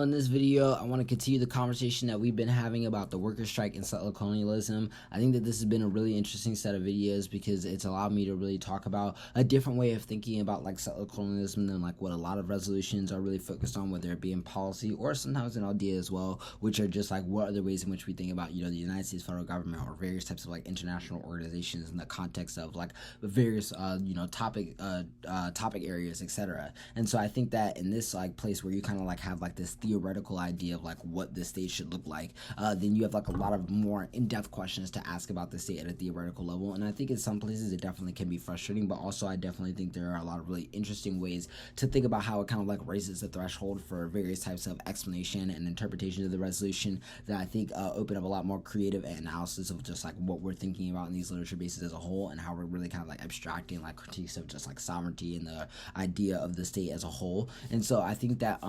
in this video, I want to continue the conversation that we've been having about the worker strike and settler colonialism. I think that this has been a really interesting set of videos because it's allowed me to really talk about a different way of thinking about like settler colonialism than like what a lot of resolutions are really focused on, whether it be in policy or sometimes an idea as well, which are just like what are the ways in which we think about, the United States federal government or various types of like international organizations in the context of like various topic areas, etc. And so I think that in this like place where you kind of like have like this theoretical idea of like what the state should look like, then you have like a lot of more in-depth questions to ask about the state at a theoretical level. And I think in some places it definitely can be frustrating, but also I definitely think there are a lot of really interesting ways to think about how it kind of like raises the threshold for various types of explanation and interpretation of the resolution that I think open up a lot more creative analysis of just like what we're thinking about in these literature bases as a whole, and how we're really kind of like abstracting like critiques of just like sovereignty and the idea of the state as a whole. And so I think that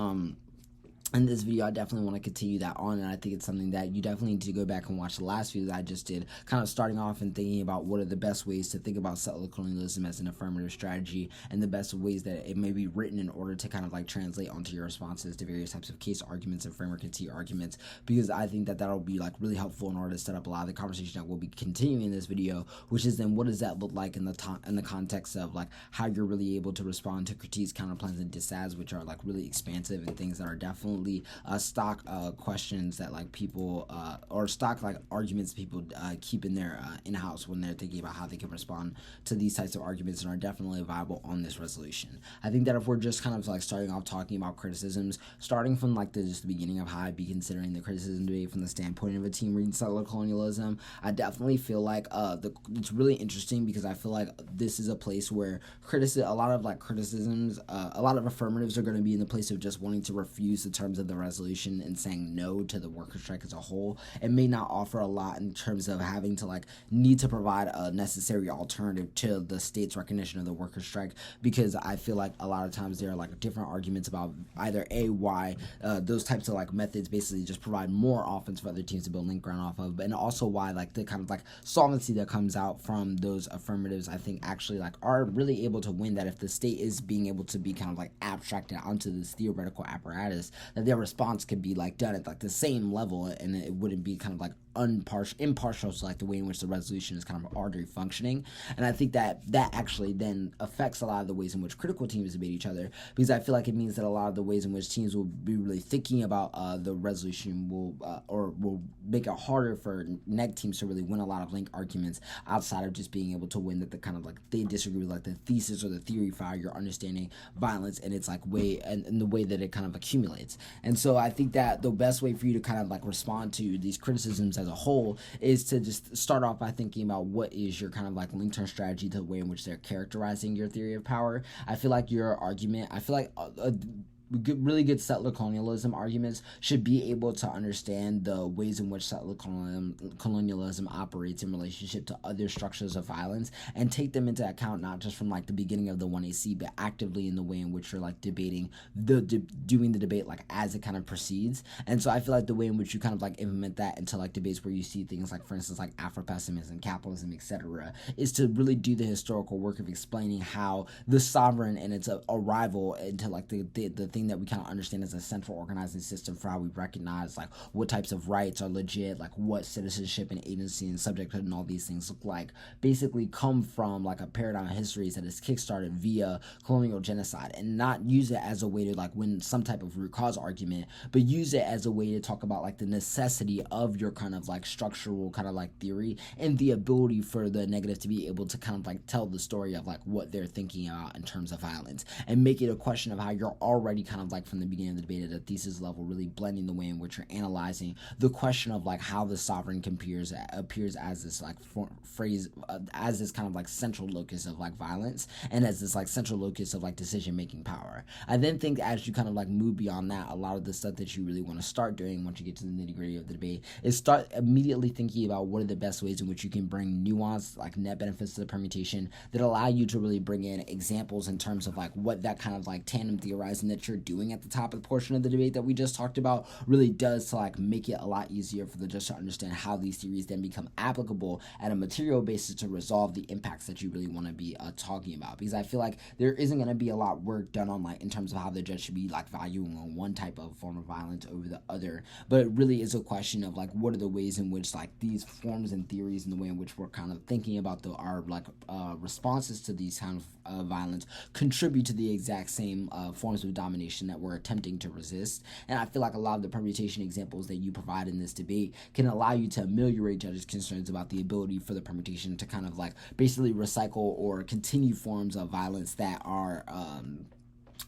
in this video, I definitely want to continue that on, and I think it's something that you definitely need to go back and watch the last video that I just did, kind of starting off and thinking about what are the best ways to think about settler colonialism as an affirmative strategy, and the best ways that it may be written in order to kind of like translate onto your responses to various types of case arguments and framework critique arguments, because I think that that'll be like really helpful in order to set up a lot of the conversation that we'll be continuing in this video, which is then what does that look like in the context of like how you're really able to respond to critiques, counterplans, and disads, which are like really expansive and things that are definitely stock questions that like people or stock like arguments people keep in their in-house when they're thinking about how they can respond to these types of arguments, and are definitely viable on this resolution. I think that if we're just kind of like starting off talking about criticisms, starting from like just the beginning of how I'd be considering the criticism debate from the standpoint of a team reading Settler Colonialism, I definitely feel like it's really interesting because I feel like this is a place where a lot of criticisms, a lot of affirmatives are going to be in the place of just wanting to refuse the terms of the resolution and saying no to the worker strike as a whole. It may not offer a lot in terms of having to like need to provide a necessary alternative to the state's recognition of the worker strike, because I feel like a lot of times there are like different arguments about either why those types of like methods basically just provide more offense for other teams to build link ground off of, and also why like the kind of like solvency that comes out from those affirmatives I think actually like are really able to win, that if the state is being able to be kind of like abstracted onto this theoretical apparatus, that their response could be like done at like the same level, and it wouldn't be kind of like impartial to like the way in which the resolution is kind of already functioning. And I think that actually then affects a lot of the ways in which critical teams debate each other, because I feel like it means that a lot of the ways in which teams will be really thinking about the resolution will make it harder for neg teams to really win a lot of link arguments outside of just being able to win that the kind of like they disagree with like the thesis or the theory for how you're understanding violence and its like way and the way that it kind of accumulates. And so I think that the best way for you to kind of like respond to these criticisms as a whole is to just start off by thinking about what is your kind of like link turn strategy to the way in which they're characterizing your theory of power. I feel like your argument, really good settler colonialism arguments should be able to understand the ways in which settler colonialism operates in relationship to other structures of violence, and take them into account not just from like the beginning of the 1AC, but actively in the way in which you're like debating doing the debate like as it kind of proceeds. And so I feel like the way in which you kind of like implement that into like debates where you see things like, for instance, like Afro-pessimism, capitalism, etc., is to really do the historical work of explaining how the sovereign and its arrival into like the thing that we kind of understand as a central organizing system for how we recognize like what types of rights are legit, like what citizenship and agency and subjecthood and all these things look like, basically come from like a paradigm of histories that is kickstarted via colonial genocide, and not use it as a way to like win some type of root cause argument, but use it as a way to talk about like the necessity of your kind of like structural kind of like theory, and the ability for the negative to be able to kind of like tell the story of like what they're thinking about in terms of violence, and make it a question of how you're already kind of like from the beginning of the debate at a thesis level really blending the way in which you're analyzing the question of like how the sovereign appears as this like phrase as this kind of like central locus of like violence, and as this like central locus of like decision making power. I then think as you kind of like move beyond that, a lot of the stuff that you really want to start doing once you get to the nitty gritty of the debate is start immediately thinking about what are the best ways in which you can bring nuance, like net benefits to the permutation that allow you to really bring in examples in terms of like what that kind of like tandem theorizing that you're doing at the top of the portion of the debate that we just talked about really does to like make it a lot easier for the judge to understand how these theories then become applicable at a material basis to resolve the impacts that you really want to be talking about. Because I feel like there isn't going to be a lot of work done on like in terms of how the judge should be like valuing on one type of form of violence over the other, but it really is a question of like what are the ways in which like these forms and theories and the way in which we're kind of thinking about our like responses to these kind of violence contribute to the exact same forms of domination that we're attempting to resist. And I feel like a lot of the permutation examples that you provide in this debate can allow you to ameliorate judges' concerns about the ability for the permutation to kind of like basically recycle or continue forms of violence that are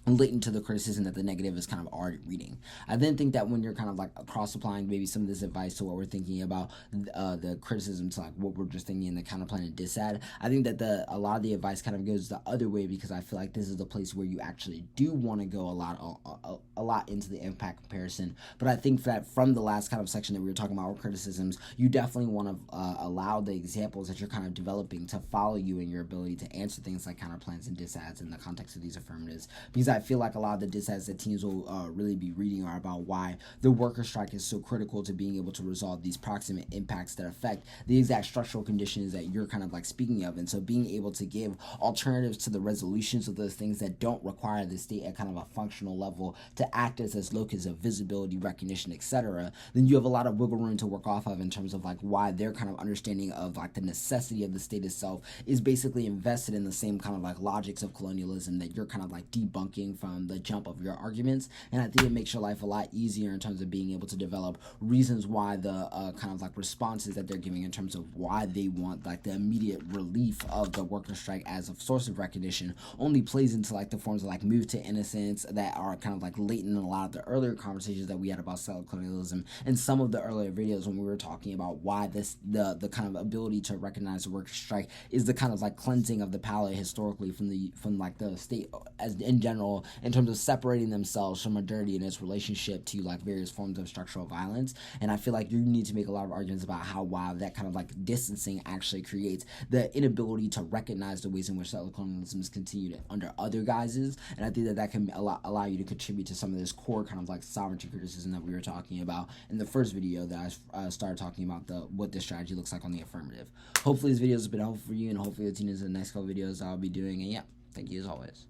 latent to the criticism that the negative is kind of already reading. I then think that when you're kind of like cross-applying maybe some of this advice to what we're thinking about the criticism to like what we're just thinking in the counterplan and disad, I think that a lot of the advice kind of goes the other way, because I feel like this is the place where you actually do want to go a lot into the impact comparison. But I think that from the last kind of section that we were talking about with criticisms, you definitely want to allow the examples that you're kind of developing to follow you in your ability to answer things like counterplans and disads in the context of these affirmatives, because I feel like a lot of the disads that teams will really be reading are about why the worker strike is so critical to being able to resolve these proximate impacts that affect the exact structural conditions that you're kind of like speaking of. And so being able to give alternatives to the resolutions of those things that don't require the state at kind of a functional level to act as locus of visibility, recognition, etc., then you have a lot of wiggle room to work off of in terms of like why their kind of understanding of like the necessity of the state itself is basically invested in the same kind of like logics of colonialism that you're kind of like debunking from the jump of your arguments. And I think it makes your life a lot easier in terms of being able to develop reasons why the kind of like responses that they're giving in terms of why they want like the immediate relief of the worker strike as a source of recognition only plays into like the forms of like move to innocence that are kind of like latent in a lot of the earlier conversations that we had about settler colonialism and some of the earlier videos when we were talking about why the kind of ability to recognize the worker strike is the kind of like cleansing of the palate historically from like the state as in general, in terms of separating themselves from modernity and its relationship to like various forms of structural violence. And I feel like you need to make a lot of arguments about how that kind of like distancing actually creates the inability to recognize the ways in which settler colonialism is continued under other guises. And I think that can allow you to contribute to some of this core kind of like sovereignty criticism that we were talking about in the first video that I started talking about what this strategy looks like on the affirmative. Hopefully this video has been helpful for you, and hopefully you'll tune into the next couple videos I'll be doing. And yeah, thank you as always.